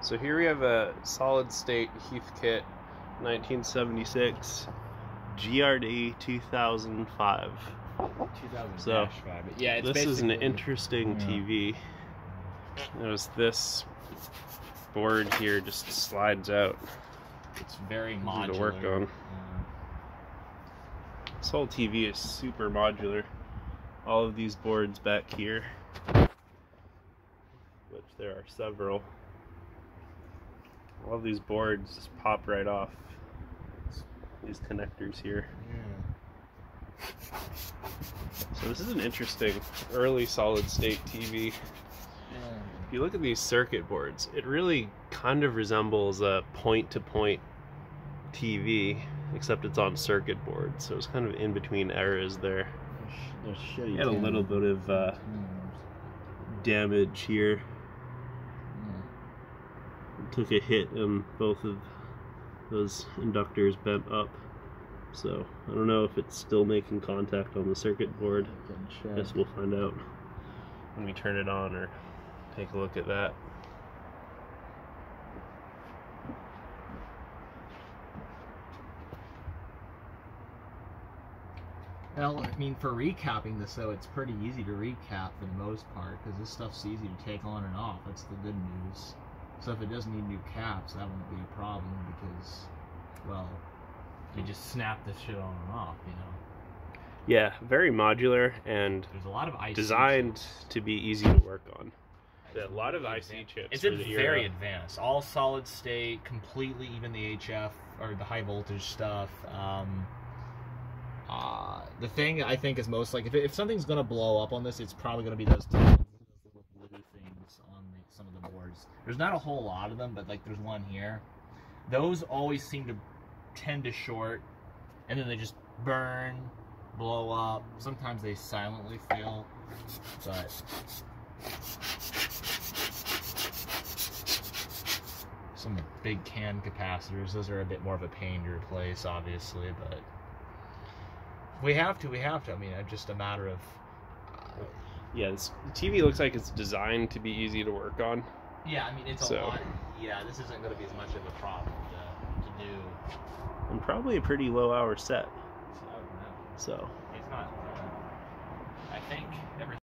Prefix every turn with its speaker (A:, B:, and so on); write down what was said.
A: So here we have a solid state Heathkit 1976 GR-2005.
B: 2000
A: So
B: yeah, it's
A: this is an interesting TV. There's this board here just slides out.
B: It's very
A: Easy
B: modular
A: to work on. This whole TV is super modular. All of these boards back here, which there are several. All of these boards just pop right off these connectors here. So this is an interesting early solid state TV. If you look at these circuit boards, it really kind of resembles a point-to-point TV, except it's on circuit boards. So it's kind of in between eras there.
B: It
A: had a little bit of damage here. Took a hit and both of those inductors bent up. So I don't know if it's still making contact on the circuit board. I guess we'll find out when we turn it on or take a look at that.
B: Well, I mean, for recapping this, though, it's pretty easy to recap for the most part, because this stuff's easy to take on and off. That's the good news. So if it does need new caps, that won't be a problem, because, well, you just snap this shit on and off, you know?
A: Yeah, very modular and
B: there's a lot of IC
A: designed
B: chips
A: to be easy to work on. A lot of IC chips.
B: It's very advanced. All solid state, completely, even the HF, or the high voltage stuff. The thing I think is most like, if something's going to blow up on this, it's probably going to be those little blue things on some of the boards. There's not a whole lot of them, but like there's one here. Those always seem to tend to short, and then they just burn, blow up. Sometimes they silently fail, but some big can capacitors, those are a bit more of a pain to replace, obviously, but we have to. I mean, it's just a matter of...
A: yeah, the TV looks like it's designed to be easy to work on.
B: Yeah, I mean, it's a lot. Yeah, this isn't going to be as much of a problem to do.
A: And probably a pretty low hour set.
B: So, I don't know.
A: So
B: It's not... I think everything...